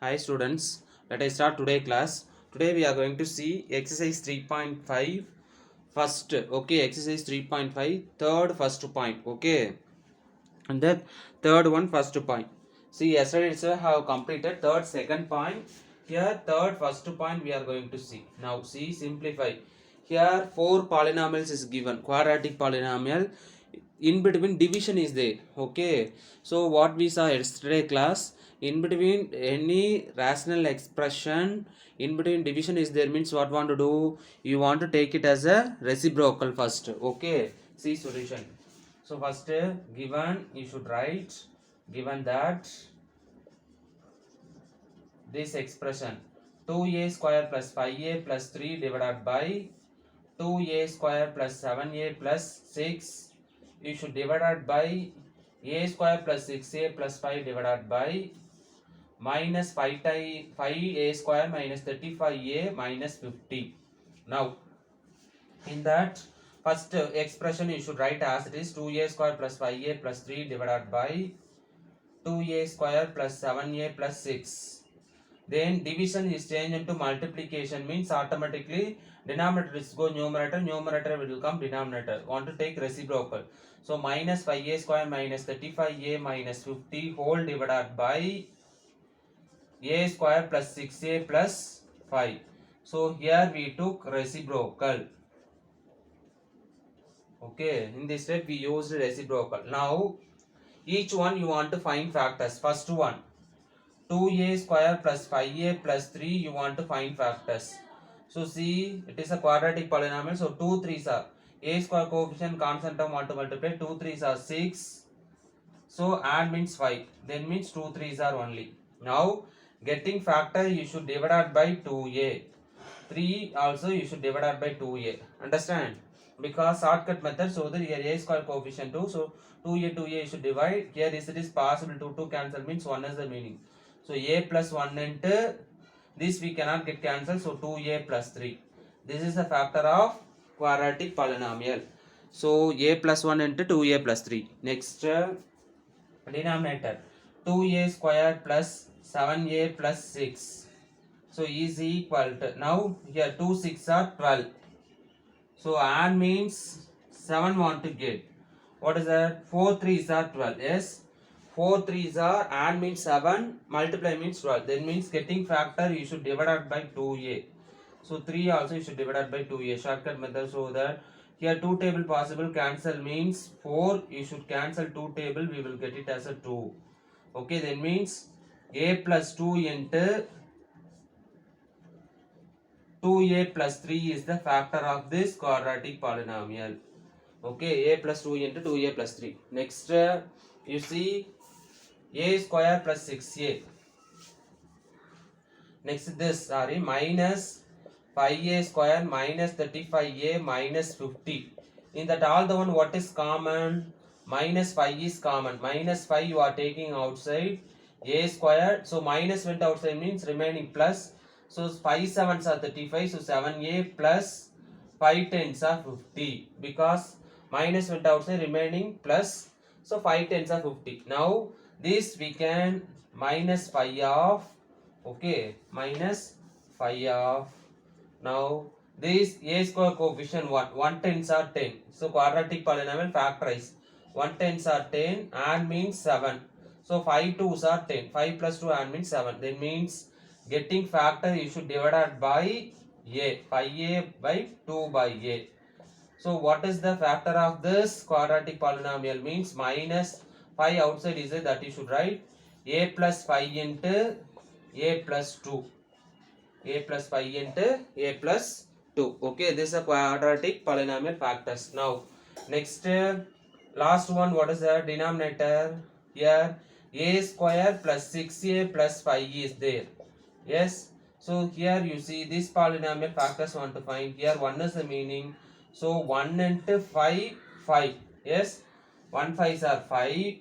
Hi students, let us start today class. Today we are going to see exercise 3.5 first, okay, exercise 3.5 third first point, okay, and the third one first point. See, yesterday itself I have completed third second point. Here third first point we are going to see. Now see, simplify. Here four polynomials is given, quadratic polynomial. In between division is there, okay. So what we saw yesterday class, in between any rational expression, in between division is there means what want to do, you want to take it as a reciprocal first, okay. See solution. So first given you should write, given that this expression 2a square plus 5a plus 3 divided by 2a square plus 7a plus 6, you should divide it by a square plus 6a plus 5 divided by minus 5a square minus 35a minus 50. Now in that first expression you should write as it is 2a square plus 5a plus 3 divided by 2a square plus 7a plus 6. Then division is changed into multiplication, means automatically denominator is go numerator, numerator will come denominator. Want to take reciprocal. So minus 5a square minus 35a minus 50 whole divided by a square plus 6a plus 5. So here we took reciprocal. Okay, in this step we used reciprocal. Now each one you want to find factors. First one 2a square plus 5a plus 3 you want to find factors. So see, it is a quadratic polynomial. So 2 3s are a square coefficient constant term want to multiply. 2 3s are 6. So add means 5. Then means 2 3s are only. Now getting factor you should divide it by 2a. 3 also you should divide it by 2a. Understand? Because shortcut method, so that here a square coefficient 2. So 2a you should divide. Here is it is possible to 2 cancel means 1 is the meaning. So a plus 1 into this we cannot get cancelled. So 2a plus 3. This is a factor of quadratic polynomial. So a plus 1 into 2a plus 3. Next denominator 2a square plus 7a plus 6. So is equal to, now here 2 6 are 12. So add means 7 want to get. What is that? 4 3s are 12. Yes. 4 3s are, add means 7, multiply means 12. Then means getting factor you should divide it by 2a. So 3 also you should divide it by 2a. Shortcut method, so that here 2 table possible, cancel means 4. You should cancel 2 table, we will get it as a 2. Okay, then means a plus 2 into 2a plus 3 is the factor of this quadratic polynomial. Okay, a plus 2 into 2a plus 3. Next, you see a square plus 6a. Next, this, sorry, minus 5a square minus 35a minus 50. In that all the one what is common? Minus 5 is common. Minus 5 you are taking outside. A square. So minus went outside means remaining plus. So 5 7s are 35. So 7a plus 5 10s are 50. Because minus went outside, remaining plus. So 5 10s are 50. Now this we can minus 5 of, okay, minus 5 of, now this a square coefficient 1 10s are 10. So quadratic polynomial factorize. 1 10s are 10 and means 7. So 5 2s are 10. 5 plus 2 and means 7. Then means getting factor you should divide it by a. 5a by 2 by a. So what is the factor of this quadratic polynomial? Means minus 5 outside is it, that you should write a plus 5 into a plus 2. A plus 5 into a plus 2. Okay, this is a quadratic polynomial factors. Now next last one, what is the denominator? Here a square plus 6a plus 5 is there. Yes. So here you see this polynomial factors want to find. Here 1 is the meaning. So 1 into 5 5. Yes. 1 5s are 5.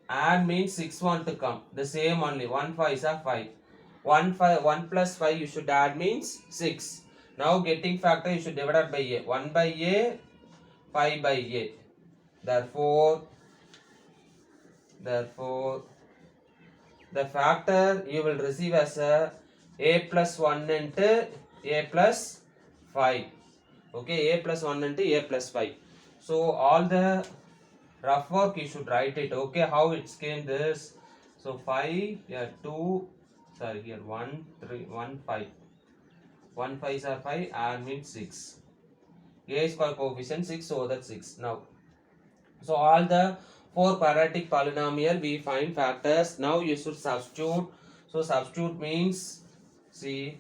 Add means 6 want to come. The same only. 1 5s are 5. 1 plus 5 you should add means 6. Now getting factor you should divide by a. 1 by a, 5 by a. Therefore the factor you will receive as a plus 1 into a plus 5. Okay, a plus 1 into a plus 5. So all the rough work you should write it. Okay, how it came this. So 5 here 2, sorry, here 1 3 1 5. 1 5s are 5 and means 6. A square coefficient 6, so that's 6. Now, so all the 4 quadratic polynomial we find factors. Now you should substitute. So substitute means, see,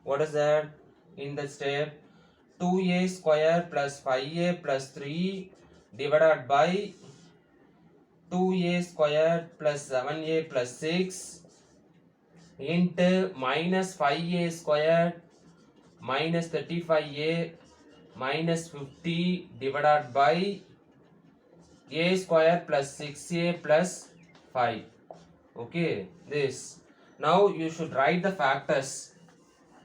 what is that in the step? 2a square plus 5a plus 3 divided by 2a square plus 7a plus 6 into minus 5a square minus 35a minus 50 divided by a square plus 6a plus 5. Okay, this. Now you should write the factors.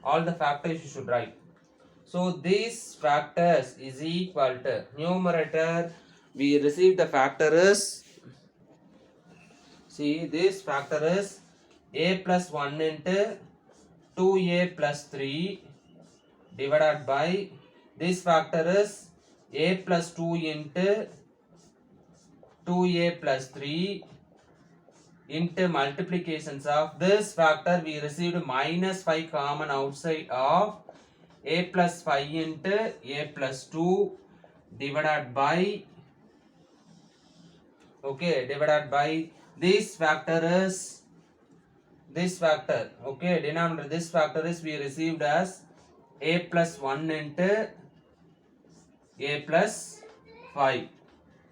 All the factors you should write. So these factors is equal to numerator. We receive the factor is, see, this factor is a plus 1 into 2a plus 3 divided by this factor is a plus 2 into 2a plus 3 into multiplications of this factor. We received minus 5 common outside of a plus 5 into a plus 2 divided by, okay, divided by this factor is this factor. Okay, denominator this factor is we received as a plus 1 into a plus 5.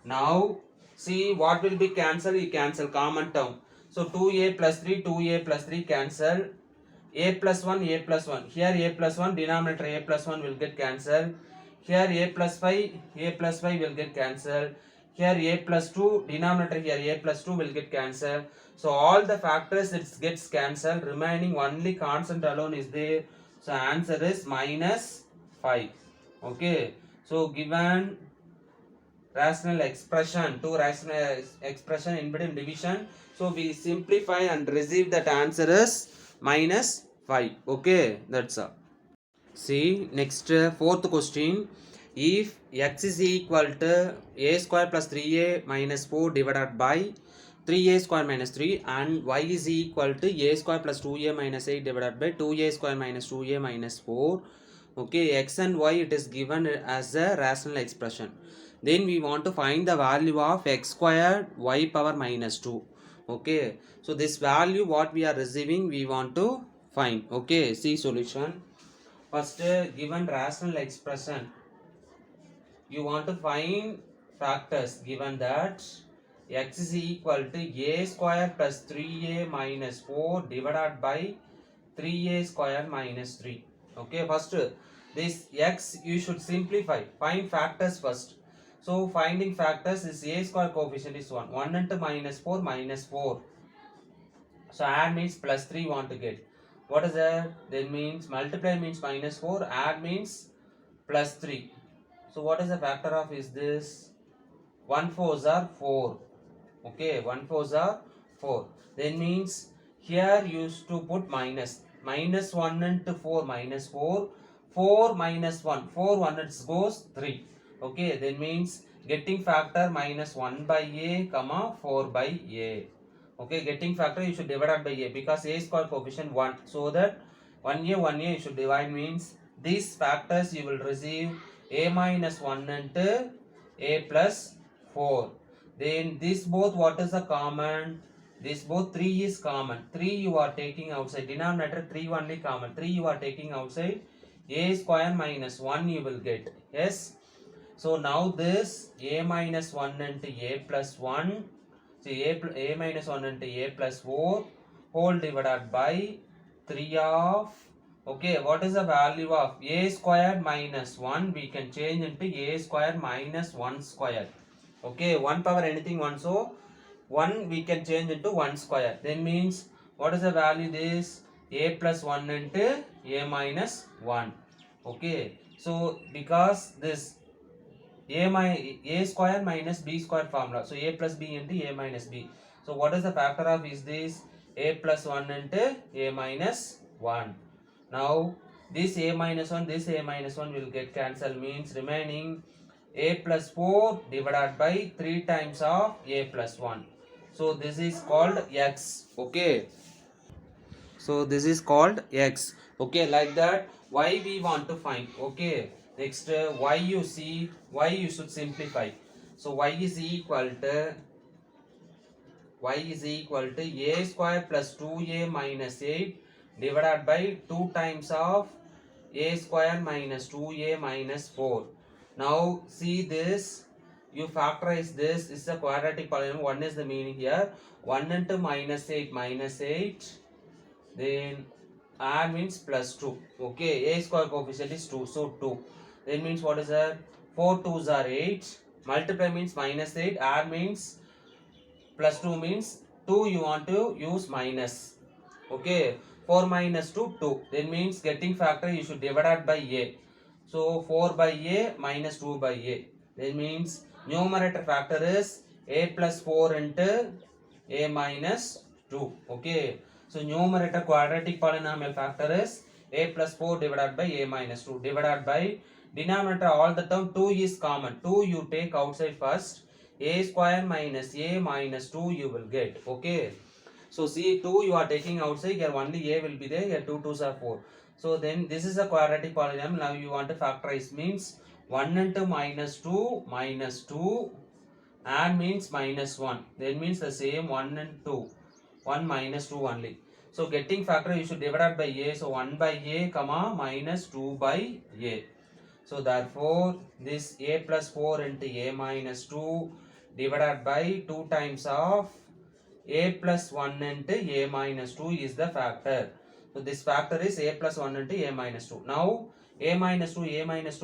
Now see what will be cancelled. You cancel common term. So 2a plus 3, 2a plus 3 cancel. A plus 1, a plus 1. Here a plus 1, denominator a plus 1 will get cancelled. Here a plus 5, a plus 5 will get cancelled. Here a plus 2, denominator here a plus 2 will get cancelled. So all the factors it gets cancelled. Remaining only constant alone is there. So answer is minus 5. Okay. So given rational expression, two rational expression in between division. So we simplify and receive that answer is minus 5. Okay, that's all. See, next fourth question. If x is equal to a square plus 3a minus 4 divided by 3a square minus 3 and y is equal to a square plus 2a minus 8 divided by 2a square minus 2a minus 4. Okay, x and y it is given as a rational expression. Then we want to find the value of x squared y power minus 2. Okay, so this value what we are receiving we want to find. Okay, see solution. First, given rational expression, you want to find factors. Given that x is equal to a square plus 3a minus 4 divided by 3a square minus 3. Okay, first this x you should simplify. Find factors first. So finding factors is a square coefficient is 1. 1 into minus 4 minus 4. So add means plus 3 want to get. What is that? Then means multiply means minus 4. Add means plus 3. So what is the factor of is this? 1 4s are 4. Okay, 1 4s are 4. Then means here used to put minus. Minus 1 into 4 minus 4. 4 minus 1. 4 1 it goes 3. Okay, then means getting factor minus 1 by a comma 4 by a. Okay, getting factor you should divide by a because a square coefficient 1. So that 1a you should divide means these factors you will receive a minus 1 into a plus 4. Then this both what is the common? This both 3 is common. 3 you are taking outside. Denominator 3 only common. 3 you are taking outside. A square minus 1 you will get. Yes. So now this a minus 1 into a plus 1. So a minus 1 into a plus 4 whole divided by 3 of, okay, what is the value of a squared minus 1? We can change into a squared minus 1 square. Okay, 1 power anything 1. So 1 we can change into 1 square. Then means what is the value this? A plus 1 into a minus 1. Okay, so because this a square minus b square formula. So a plus b into a minus b. So what is the factor of is this? a plus 1 into a minus 1. Now this a minus 1, this a minus 1 will get cancelled, means remaining a plus 4 divided by 3 times of a plus 1. So this is called x. Okay. So this is called x. Okay, like that y we want to find. Okay. Next y you see, y you should simplify. So y is equal to a square plus 2a minus 8 divided by 2 times of a square minus 2a minus 4. Now see this, you factorize this, is a quadratic polynomial. 1 is the meaning here. 1 into minus 8, then r means plus 2. Okay, a square coefficient is 2, so 2. Then means what is that? 4 2s are 8. Multiply means minus 8, r means plus 2, means 2 you want to use minus. Okay, 4 minus 2, 2. Then means getting factor you should divide it by a. So 4 by a minus 2 by a. Then means numerator factor is a plus 4 into a minus 2. Okay. So numerator quadratic polynomial factor is a plus 4 divided by a minus 2 divided by denominator all the term 2 is common. 2 you take outside first. A square minus a minus 2 you will get. Okay. So see 2 you are taking outside, here only a will be there, here 2 2s are 4. So then this is a quadratic polynomial. Now you want to factorize, means 1 into minus 2 and means minus 1. Then means the same 1 and 2. 1 minus 2 only. So getting factor you should divide by a. So 1 by a comma minus 2 by a. So therefore this a plus 4 into a minus 2 divided by 2 times of a plus 1 into a minus 2 is the factor. So this factor is a plus 1 into a minus 2. Now a minus 2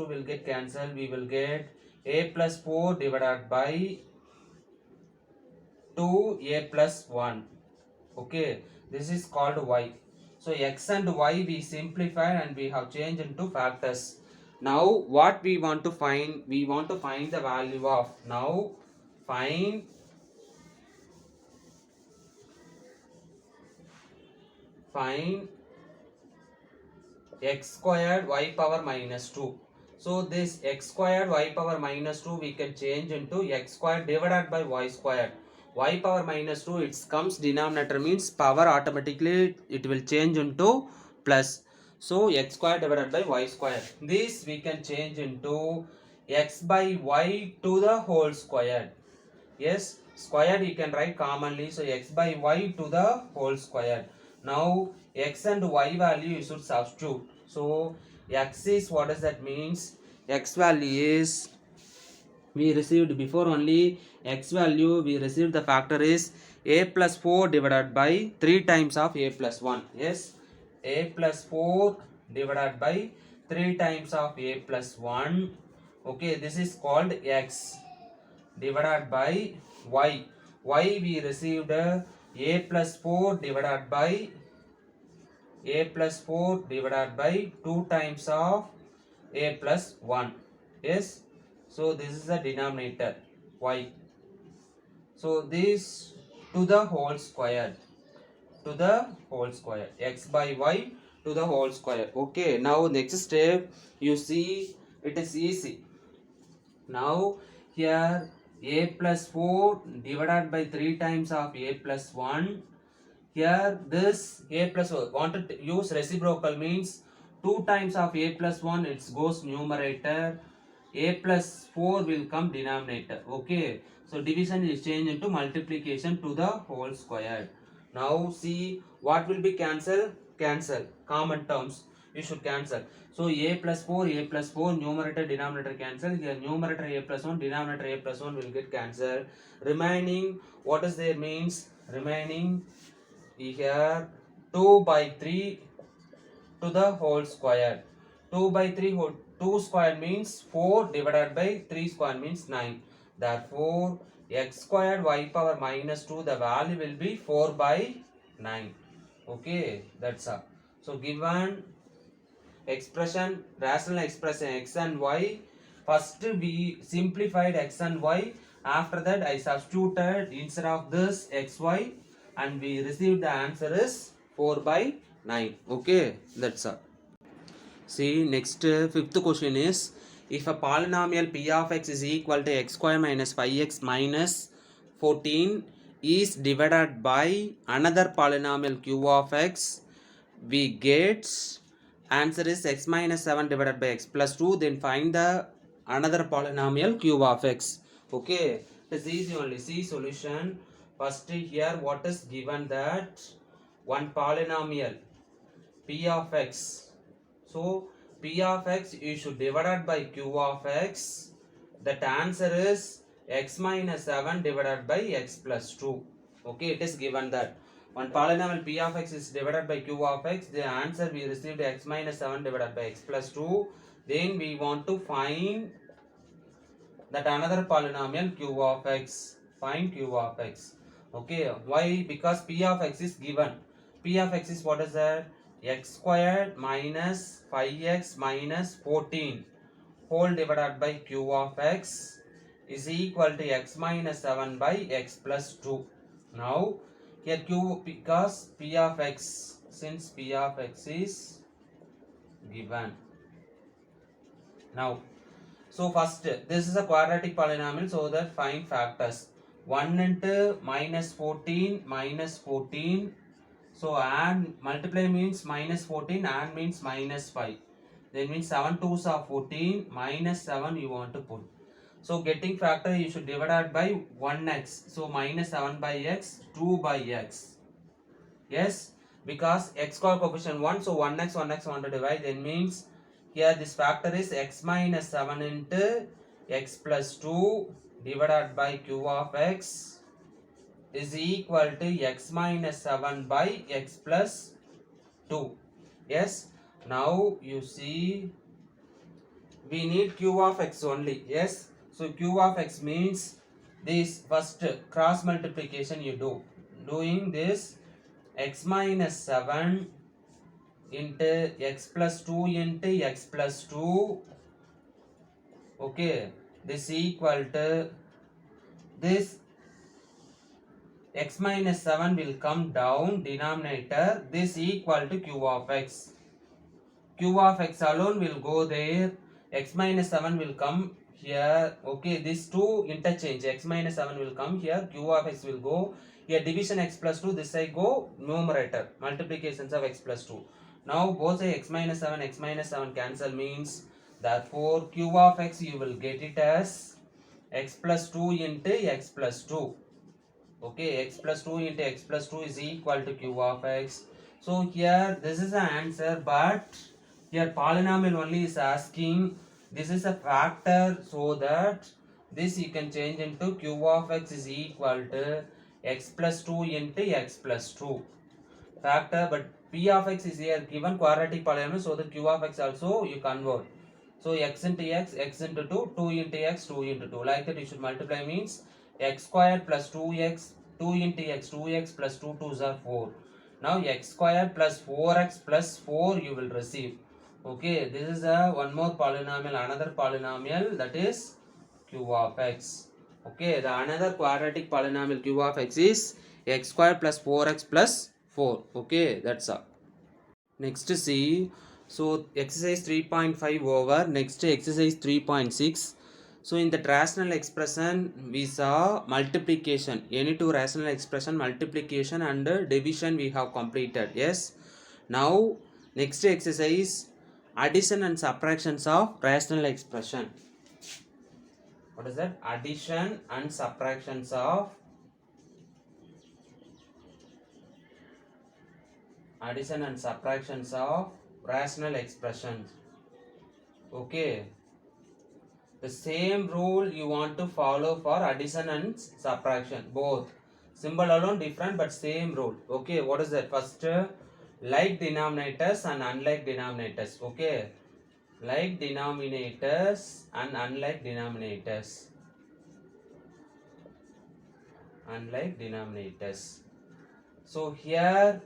will get cancelled. We will get a plus 4 divided by 2 a plus 1. Okay, this is called y. So x and y we simplify and we have changed into factors. Now what we want to find? We want to find the value of. Now find x squared y power minus 2. So this x squared y power minus 2 we can change into x squared divided by y squared. Y power minus 2 it comes denominator, means power automatically it will change into plus. So x squared divided by y squared. This we can change into x by y to the whole squared. Yes, squared you can write commonly. So x by y to the whole squared. Now x and y value you should substitute. So x is, what does that means? X value is, we received before only x value, we received the factor is a plus 4 divided by 3 times of a plus 1. Yes, a plus 4 divided by 3 times of a plus 1. Okay, this is called x divided by y. Y we received a plus 4 divided by 2 times of a plus 1. Yes, so this is the denominator y. So this to the whole square, x by y to the whole square. Okay, now next step you see, it is easy. Now here a plus 4 divided by 3 times of a plus 1. Here this a plus 4 wanted to use reciprocal, means 2 times of a plus 1 it goes numerator, a plus 4 will come denominator. Okay, so division is changed into multiplication to the whole square. Now see what will be cancel common terms you should cancel. So a plus 4 numerator denominator cancel. Here numerator a plus 1 denominator a plus 1 will get cancelled. Remaining, what is there means? Remaining here 2 by 3 to the whole square. 2 by 3 2 square means 4 divided by 3 square means 9. Therefore x squared y power minus 2 the value will be 4 by 9. Okay, that's all. So given expression, rational expression x and y, first we simplified x and y. After that I substituted instead of this xy, and we received the answer is 4 by 9. Okay, that's all. See, next fifth question is, if a polynomial p of x is equal to x square minus 5x minus 14 is divided by another polynomial q of x, we get answer is x minus 7 divided by x plus 2. Then find the another polynomial q of x. Okay, it's easy only. See solution. First here what is given, that one polynomial p of x. So p of x you should divide it by q of x. That answer is x minus 7 divided by x plus 2. Okay, it is given that one polynomial p of x is divided by q of x. The answer we received x minus 7 divided by x plus 2. Then we want to find that another polynomial q of x. Find q of x. Okay, why? Because p of x is given. P of x is what is that? X squared minus 5x minus 14 whole divided by q of x is equal to x minus 7 by x plus 2. Now here q, because p of x, since p of x is given. Now, so first this is a quadratic polynomial, so that find factors. 1 into minus 14 minus 14. So and multiply means minus 14 and means minus 5. Then means 7 2s are 14 minus 7 you want to put. So getting factor you should divide it by 1x. So minus 7 by x, 2 by x. Yes, because x coefficient 1, so 1x 1x want to divide, then means here this factor is x minus 7 into x plus 2 divided by q of x is equal to x minus 7 by x plus 2. Yes, now you see we need q of x only. Yes, so q of x means this first cross multiplication you do. Doing this, x minus 7 into x plus 2 into x plus 2. Okay, this equal to this x minus 7 will come down denominator, this equal to q of x. Q of x alone will go there, x minus 7 will come here. Okay, these two interchange, x minus 7 will come here, q of x will go here, division x plus 2, this side go numerator, multiplications of x plus 2. Now both say x minus 7 cancel, means therefore q of x you will get it as x plus 2 into x plus 2. Okay, x plus 2 into x plus 2 is equal to q of x. So here this is the answer, but here polynomial only is asking, this is a factor, so that this you can change into q of x is equal to x plus 2 into x plus 2 factor, but p of x is here given quadratic polynomial, so the q of x also you convert. So x into x, x into 2, 2 into x, 2 into 2. Like that you should multiply, means x squared plus 2x, 2 into x, 2x plus 2 2s are 4. Now x squared plus 4x plus 4 you will receive. Okay, this is a one more polynomial, another polynomial, that is q of x. Okay, the another quadratic polynomial q of x is x squared plus 4x plus 4. Okay, that's all. Next see, so exercise 3.5 over, next exercise 3.6. So in the rational expression we saw multiplication, any two rational expression, multiplication and division we have completed. Yes, now next exercise, addition and subtractions of rational expression. What is that? Addition and subtractions of rational expressions. Okay, the same rule you want to follow for addition and subtraction, both symbol alone different but same rule. Okay, what is that? First, like denominators and unlike denominators. Okay, like denominators and unlike denominators. So here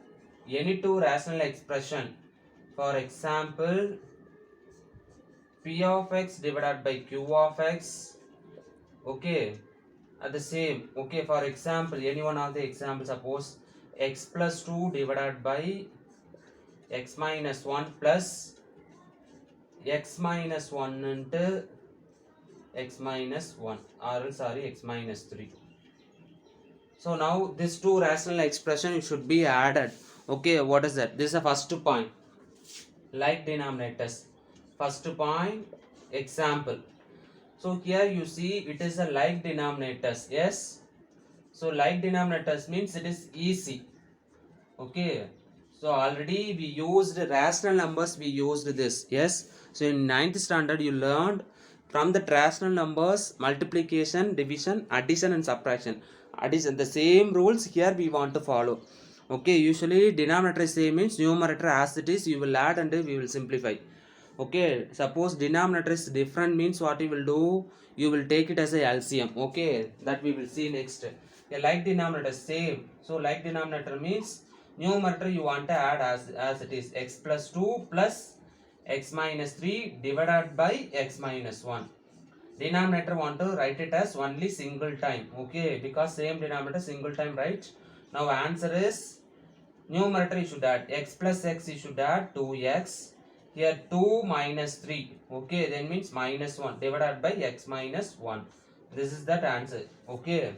any two rational expression, for example p of x divided by q of x, okay, are the same. Okay, for example any one of the examples, suppose x plus 2 divided by x minus 1 plus x minus 1 into x minus 1 or sorry x minus 3. So now these two rational expression should be added. Okay, what is that? This is the first point. Like denominators. First point, example. So here you see it is a like denominators. Yes. So like denominators means it is easy. Okay. So already we used rational numbers. We used this. Yes. So in 9th standard you learned from the rational numbers multiplication, division, addition and subtraction. Addition, the same rules here we want to follow. Okay, usually denominator is same means numerator as it is you will add and we will simplify. Okay, suppose denominator is different means what you will do, you will take it as a LCM. Okay, that we will see next. A like denominator same. So like denominator means numerator you want to add as it is x plus 2 plus x minus 3 divided by x minus 1. Denominator want to write it as only single time. Okay, because same denominator single time, right? Now answer is numerator you should add x plus x you should add 2x. Here 2 minus 3. Okay, then means minus 1 divided by x minus 1. This is that answer. Okay.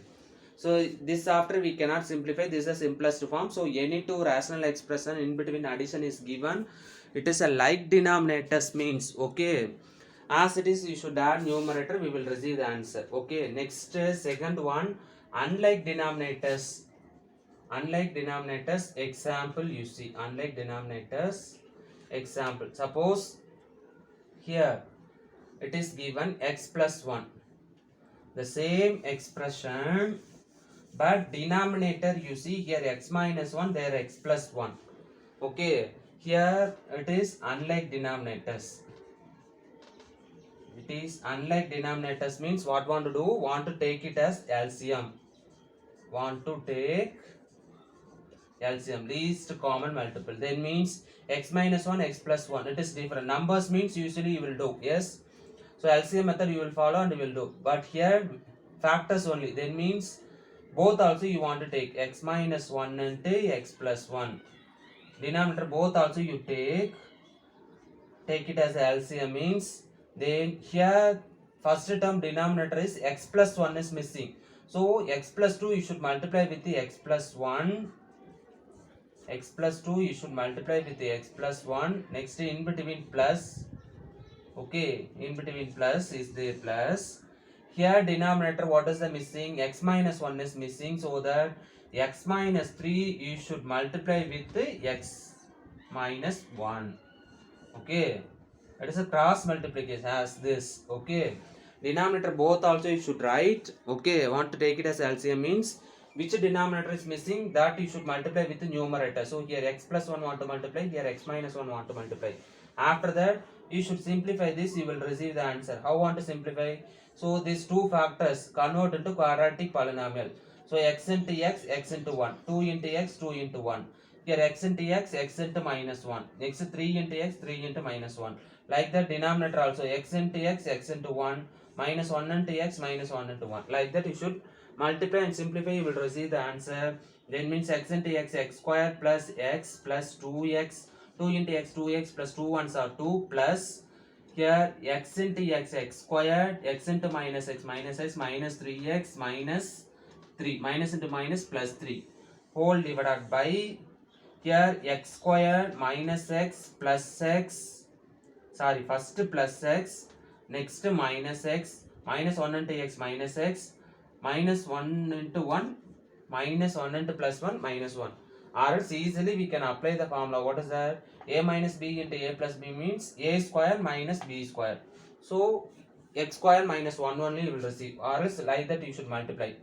So this after we cannot simplify. This is the simplest form. So any two rational expression in between addition is given. It is a like denominators means. Okay. As it is you should add numerator. We will receive the answer. Okay. Next second one. Unlike denominators. Unlike denominators. Example you see. Unlike denominators. Example. Suppose here it is given x plus 1. The same expression. But denominator you see here x minus 1 there x plus 1. Okay, here it is unlike denominators. It is unlike denominators means what want to do? Want to take it as LCM. Want to take LCM, least common multiple. Then means x minus 1 x plus 1. It is different. Numbers means usually you will do. Yes. So LCM method you will follow and you will do. But here factors only. Then means both also you want to take x minus 1 into x plus 1. Denominator both also you take it as LCM means then here first term denominator is x plus 1 is missing. So x plus 2 you should multiply with the x plus 1. X plus 2 you should multiply with the x plus 1. Next in between plus. Okay, in between plus is the plus. Here denominator what is the missing? X minus 1 is missing, so that x minus 3 you should multiply with the x minus 1. Okay, it is a cross multiplication as this. Okay, denominator both also you should write. Okay, want to take it as LCM means which denominator is missing, that you should multiply with the numerator. So here x plus 1 want to multiply, here x minus 1 want to multiply. After that you should simplify this, you will receive the answer. How want to simplify? So these two factors convert into quadratic polynomial. So x into x, x into 1. 2 into x, 2 into 1. Here x into x, x into minus 1. Next 3 into x, 3 into minus 1. Like that denominator also x into x, x into 1. Minus 1 into x, minus 1 into 1. Like that you should multiply and simplify, you will receive the answer. Then means x into x, x square plus x plus 2x. 2 into x, 2x plus 2 ones are 2 plus here x into x, x squared, x into minus x minus 3x minus 3, minus into minus plus 3 whole divided by here x squared minus x plus x, sorry first plus x, next minus x, minus 1 into x minus x, minus 1 into 1, minus 1 into plus 1, minus 1. Or else easily we can apply the formula. What is that? A minus b into a plus b means a square minus b square. So x square minus 1 only you will receive. Or else like that you should multiply.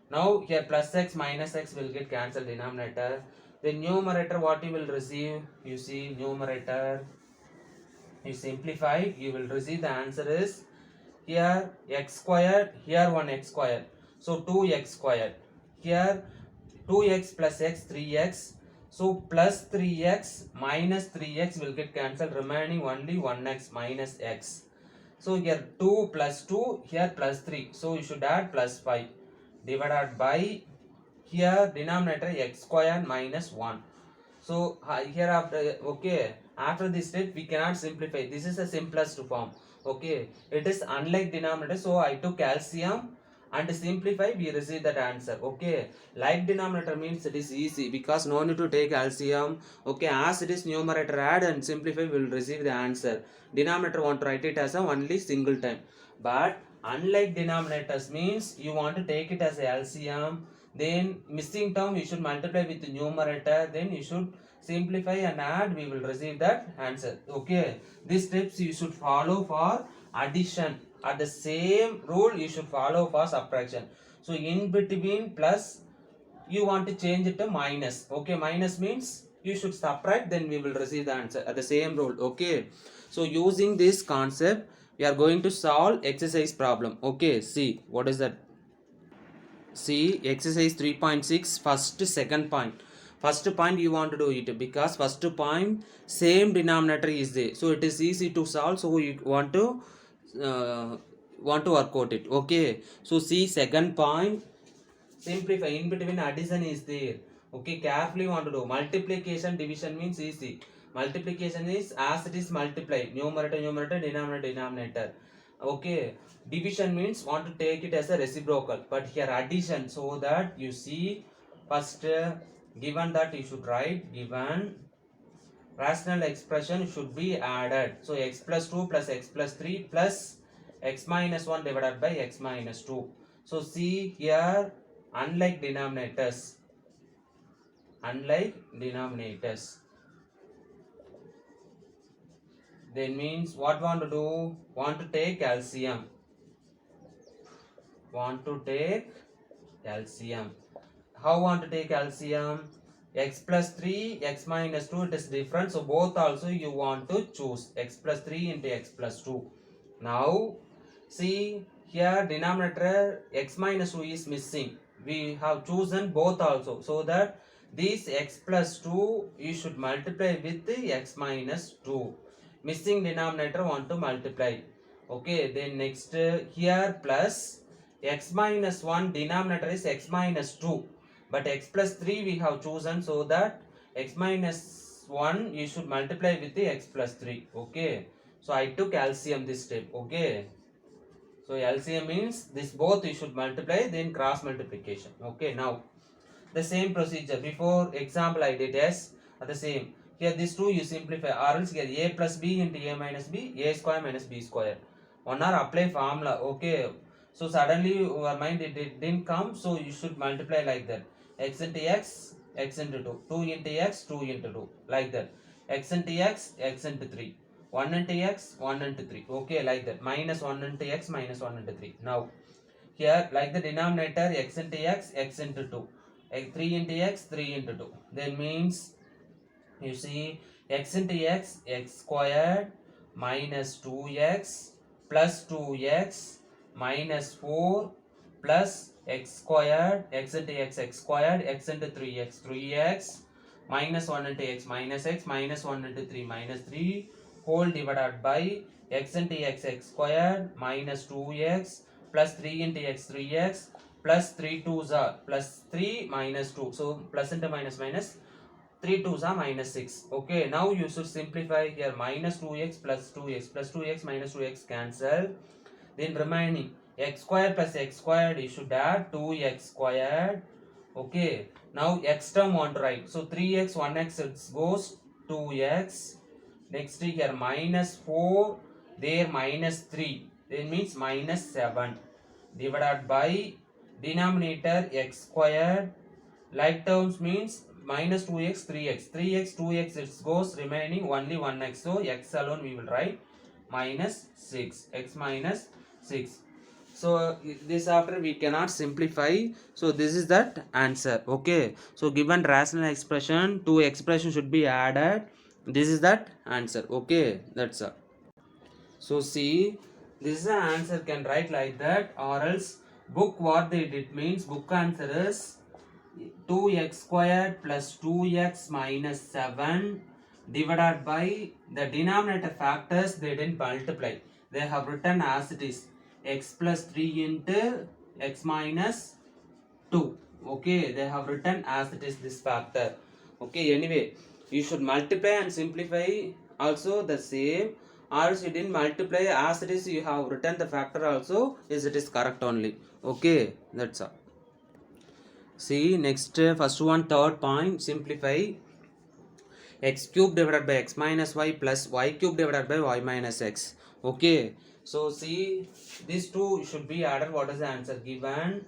Now here plus x minus x will get cancelled denominator. The numerator what you will receive? You see numerator. You simplify. You will receive the answer is here x squared. Here 1 x squared. So 2x squared. Here 2x plus x 3x. So plus 3x minus 3x will get cancelled, remaining only 1x minus x. So here 2 plus 2, here plus 3. So you should add plus 5 divided by here denominator x square minus 1. So here after this step we cannot simplify. This is the simplest form. Okay, it is unlike denominator, so I took LCM and simplify, we receive that answer. Okay, like denominator means it is easy because no need to take LCM. Okay, as it is numerator, add and simplify, we will receive the answer. Denominator want to write it as a only single time, but unlike denominators means you want to take it as a LCM, then missing term you should multiply with the numerator, then you should simplify and add, we will receive that answer. Okay, these steps you should follow for addition, at the same rule you should follow for subtraction. So in between plus you want to change it to minus. Okay, minus means you should subtract, then we will receive the answer at the same rule. Okay, so using this concept we are going to solve exercise problem. Okay, see what is that. See exercise 3.6 second point. First point you want to do it because first point same denominator is there, so it is easy to solve, so you want to work out it. Okay, so see second point, simplify, in between addition is there. Okay, carefully want to do multiplication. Division means easy. Multiplication is as it is multiply, numerator denominator denominator. Okay, division means want to take it as a reciprocal, but here addition, so that you see first given that you should write given rational expression should be added. So x plus 2 plus x plus 3 plus x minus 1 divided by x minus 2. So see here unlike denominators, then means what want to do, want to take LCM, how want to take LCM, x plus 3 x minus 2, it is different, so both also you want to choose x plus 3 into x plus 2. Now see here denominator x minus 2 is missing, we have chosen both also, so that this x plus 2 you should multiply with the x minus 2. Missing denominator want to multiply. Okay, then next here plus x minus 1, denominator is x minus 2, but x plus 3 we have chosen, so that x minus 1 you should multiply with the x plus 3. Okay, so I took LCM this step. Okay, so LCM means this both you should multiply, then cross multiplication. Okay, now the same procedure before example I did as the same. Here these two you simplify, or else get a plus b into a minus b, a square minus b square. One hour apply formula. Okay, so suddenly your mind it didn't come, so you should multiply like that. X into x, x into 2, 2 into x, 2 into 2, like that. X into x, x into 3, 1 into x, 1 into 3. Okay, like that. Minus 1 into x, minus 1 into 3. Now here like the denominator x into x, x into 2, 3 into x, 3 into 2, then means you see x into x, x squared minus 2x plus 2x minus 4 plus x squared, x into x, x squared, x into 3x, 3x minus 1 into x, minus 1 into 3, minus 3 whole divided by x into x, x squared minus 2x plus 3 into x, 3x plus 3 2s are plus 3 minus 2. So plus into minus minus, 3 2s are minus 6. Okay, now you should simplify here, minus 2x plus 2x minus 2x cancel. Then remaining x squared plus x squared, you should add 2x squared. Okay, now x term want to write. So 3x, 1x it goes 2x. Next here minus 4, there minus 3. Then means minus 7 divided by denominator x squared. Like terms means minus 2x, 3x. 3x, 2x it goes remaining only 1x. So x alone we will write minus 6. X minus 6. So this after we cannot simplify. So this is that answer. Okay. So given rational expression, two expressions should be added. This is that answer. Okay. That's all. So see, this is the answer, can write like that, or else book what they did means book answer is 2x squared plus 2x minus 7 divided by the denominator factors they didn't multiply. They have written as it is x plus 3 into x minus 2. Okay, they have written as it is this factor. Okay, anyway, you should multiply and simplify also the same, or else you didn't multiply as it is, you have written the factor also is it is correct only. Okay, that's all. See next, first one, third point, simplify. X cube divided by x minus y plus y cube divided by y minus x. Okay, so see these two should be added. What is the answer given?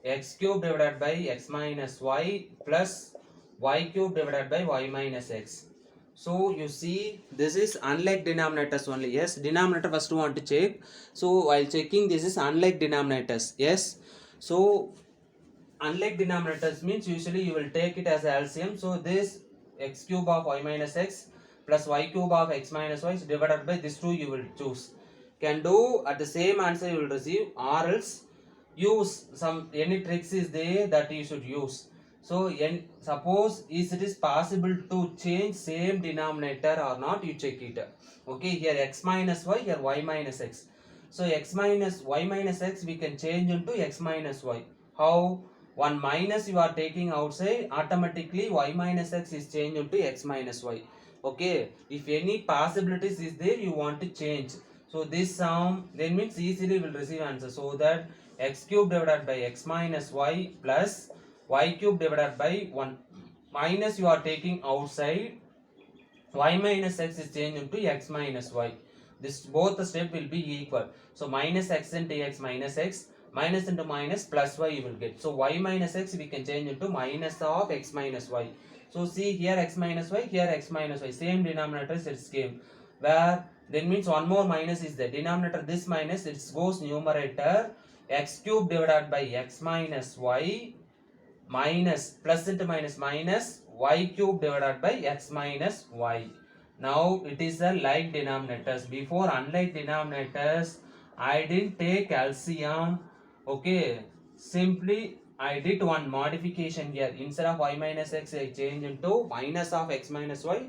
X cube divided by x minus y plus y cube divided by y minus x. So you see this is unlike denominators only. Yes, denominator first want to check. So while checking, this is unlike denominators. Yes, so unlike denominators means usually you will take it as LCM. So this x cube of y minus x plus y cube of x minus y is divided by this two you will choose. Can do at the same answer you will receive, or else use some any tricks is there that you should use. So suppose is it is possible to change same denominator or not, you check it. Okay, here x minus y, here y minus x. So x minus y minus x we can change into x minus y. How? One minus you are taking outside, automatically y minus x is changed into x minus y. Okay, if any possibilities is there you want to change, so this sum then means easily will receive answer. So that x cube divided by x minus y plus y cube divided by 1 minus you are taking outside, y minus x is changed into x minus y. This both the step will be equal. So minus x into x minus x, minus into minus plus y you will get. So y minus x we can change into minus of x minus y. So see here x minus y, here x minus y, same denominators it came. Where then means one more minus is the denominator, this minus it goes numerator, x cube divided by x minus y minus plus into minus minus y cube divided by x minus y. Now it is a like denominators. Before unlike denominators I didn't take LCM. Okay, simply I did one modification here. Instead of y minus x I change into minus of x minus y.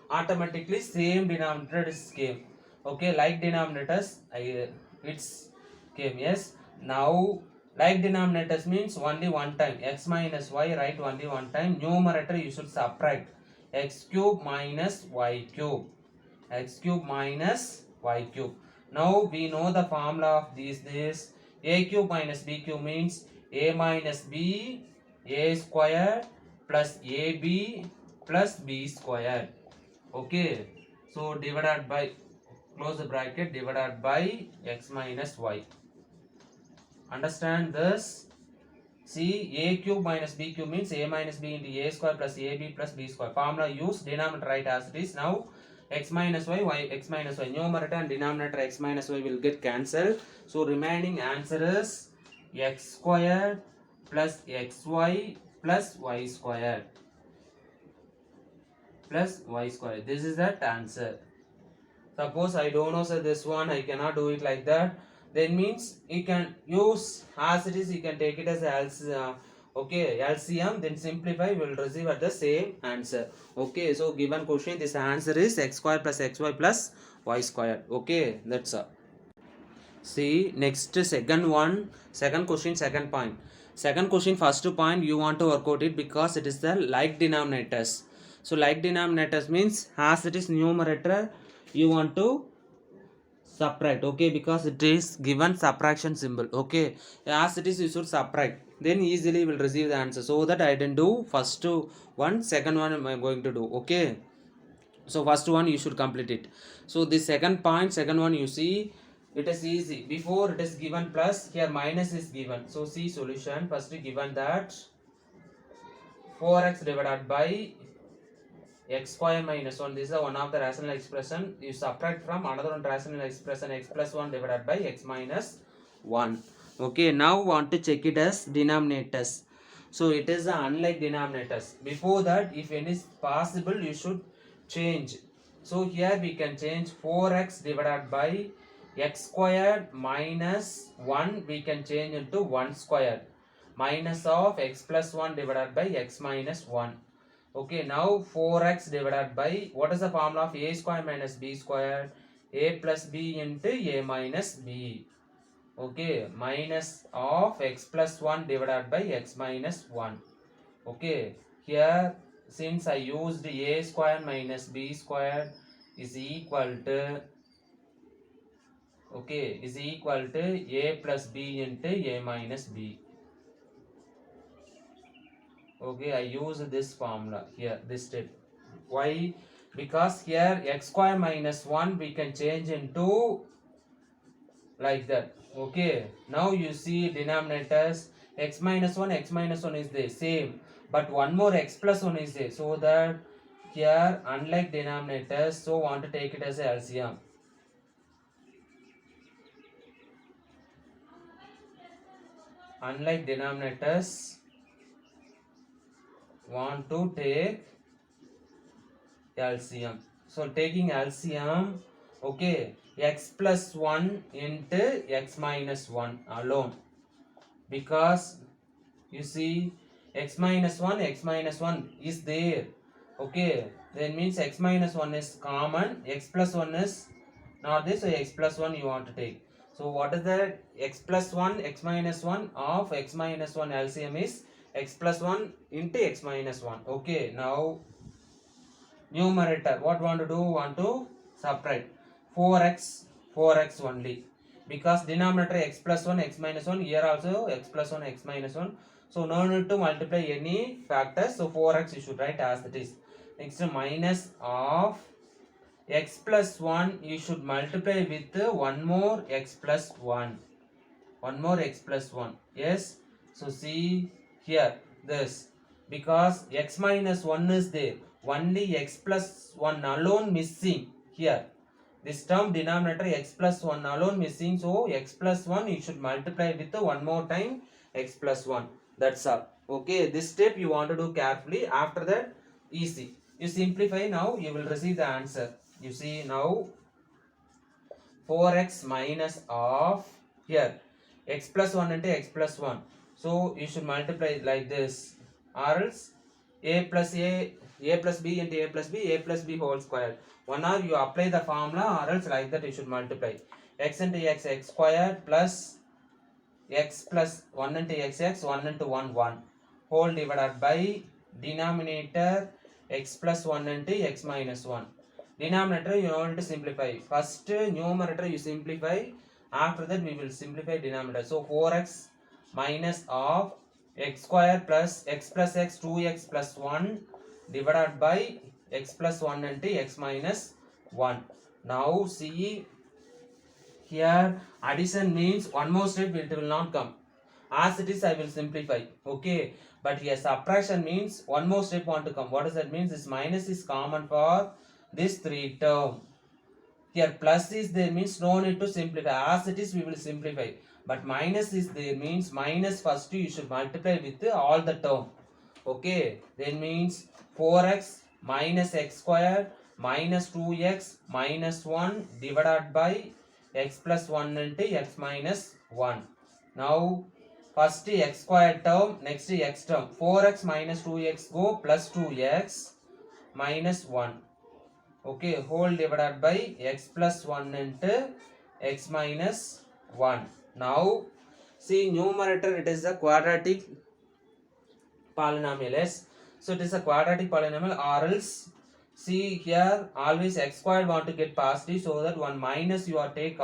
Automatically same denominator is came. Okay, like denominators it's came. Yes, now like denominators means only one time. X minus y write only one time. Numerator you should subtract. X cube minus y cube. X cube minus y cube. Now we know the formula of this. A cube minus b cube means a minus b, a square plus ab plus b square. Okay, so divided by, close the bracket, divided by x minus y. Understand this? See, a cube minus b cube means a minus b into a square plus ab plus b square. Formula use, denominator write as it is. Now x minus y, x minus y, numerator and denominator x minus y will get cancelled. So remaining answer is x squared plus xy plus y squared plus y squared. This is that answer. Suppose I don't know, sir, this one I cannot do it like that, then means you can use as it is, you can take it as LCM, then simplify, will receive at the same answer. Okay, so given question, this answer is x square plus xy plus y square. Okay, that's all. See next, second one, second question, second point. Second question, first point you want to work out it because it is the like denominators. So like denominators means as it is numerator you want to subtract. Okay, because it is given subtraction symbol. Okay, as it is you should subtract, then easily will receive the answer. So that I didn't do first one, second one I am going to do. Okay, so first one you should complete it. So this second point, second one, you see it is easy. Before it is given plus, here minus is given. So see solution, first given that 4x divided by x square minus 1, this is one of the rational expression. You subtract from another one rational expression, x plus 1 divided by x minus 1. Okay, now want to check it as denominators. So it is the unlike denominators. Before that, if any is possible, you should change. So here we can change 4x divided by x squared minus 1, we can change into 1 squared minus of x plus 1 divided by x minus 1. Okay, now 4x divided by, what is the formula of a square minus b square? A plus b into a minus b. Okay, minus of x plus 1 divided by x minus 1. Okay, here since I used a square minus b square is equal to, okay, is equal to a plus b into a minus b. Okay, I use this formula here, this step. Why? Because here x square minus 1 we can change into like that. Okay, now you see denominators x minus 1 is the same, but one more x plus 1 is there, so that here unlike denominators, so want to take it as a LCM. Unlike denominators, want to take LCM. So taking LCM, okay, x plus 1 into x minus 1 alone, because you see x minus 1 is there. Okay, then means x minus 1 is common, x plus 1 is not this, so x plus 1 you want to take. So what is that? X plus 1 x minus 1 of x minus 1 LCM is x plus 1 into x minus 1. Okay, now numerator, what want to do? Want to subtract 4x only, because denominator x plus 1 x minus 1, here also x plus 1 x minus 1, so no need to multiply any factors, so 4x you should write as it is. Next, minus of x plus 1 you should multiply with one more x plus 1, one more x plus 1. Yes, so see here this, because x minus 1 is there, only x plus 1 alone missing here, this term denominator x plus 1 alone missing, so x plus 1 you should multiply with one more time x plus 1, that's all. Okay, this step you want to do carefully, after that easy, you simplify, now you will receive the answer. You see now 4x minus of, here x plus 1 into x plus 1, so you should multiply like this, or else a plus b into a plus b whole square. One hour you apply the formula, or else like that you should multiply x into x squared plus x plus 1 into x 1 into 1 1 whole divided by denominator x plus 1 into x minus 1. Denominator you want to simplify. First numerator you simplify. After that we will simplify denominator. So 4x minus of x square plus x 2x plus 1 divided by x plus 1 into x minus 1. Now see here addition means one more step it will not come. As it is I will simplify. Okay. But here subtraction means one more step want to come. What does that mean? This minus is common for this three term. Here plus is there means no need to simplify. As it is we will simplify. But minus is there means minus first you should multiply with all the term. Okay. Then means 4x minus x squared minus 2x minus 1 divided by x plus 1 into x minus 1. Now first x squared term, next x term. 4x minus 2x go plus 2x minus 1. Okay, whole divided by x plus 1 into x minus 1. Now see numerator it is a quadratic polynomial. Yes, so it is a quadratic polynomial, or else see here always x squared want to get positive, so that one minus you are taking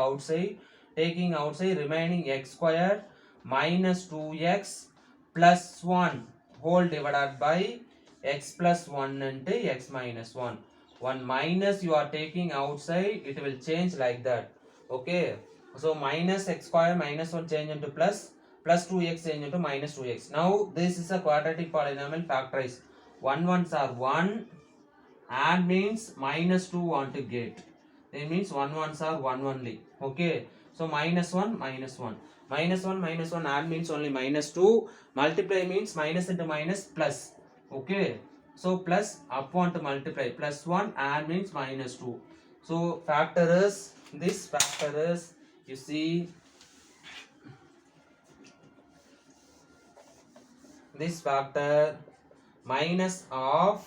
outside remaining x squared minus 2x plus 1 whole divided by x plus 1 into x minus 1. One minus you are taking outside, it will change like that. Okay, so minus x square minus 1 change into plus 2x change into minus 2x. Now this is a quadratic polynomial factorized. 1 ones are 1 and means minus 2 want to get. That means 1 ones are 1 only. Okay, so minus 1 minus 1. Minus 1 add means only minus 2. Multiply means minus into minus plus. Okay, so plus up want to multiply, plus 1 add means minus 2. So factor is, this factor is, you see this factor minus of,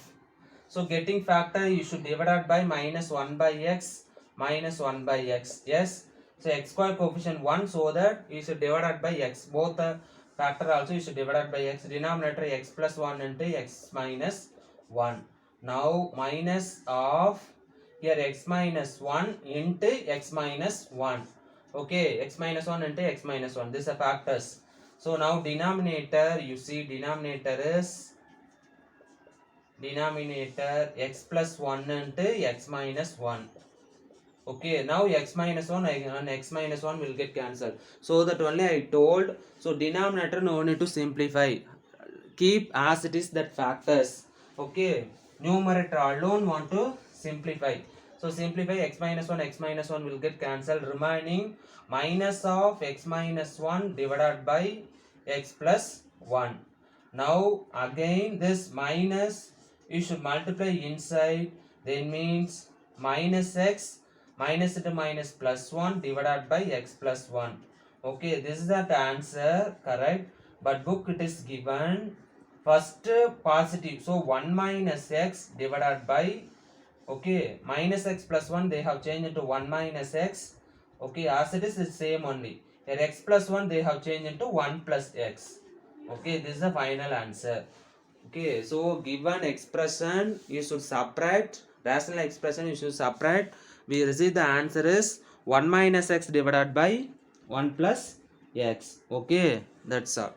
so getting factor you should divide it by minus 1 by x minus 1 by x. Yes, So x square coefficient 1, so that you should divide it by x. Both the factor also you should divide it by x. Denominator x plus 1 into x minus 1. Now minus of here x minus 1 into x minus 1. Okay, x minus 1 into x minus 1. These are factors. So now denominator, you see denominator is denominator x plus 1 into x minus 1. Okay, now x minus 1 and x minus 1 will get cancelled. So that only I told. So denominator no need to simplify. Keep as it is that factors. Okay, numerator alone want to simplify. So simplify x minus 1 will get cancelled. Remaining minus of x minus 1 divided by x plus 1. Now again this minus you should multiply inside, then means minus x minus into minus plus 1 divided by x plus 1. Okay, this is the answer, correct, but book it is given first positive, so 1 minus x divided by, okay, minus x plus 1 they have changed into 1 minus x. Okay, as it is the same only. Here x plus 1 they have changed into 1 plus x. Okay, this is the final answer. Okay, so given expression you should subtract, rational expression you should subtract. We receive the answer is 1 minus x divided by 1 plus x. Okay, that's all.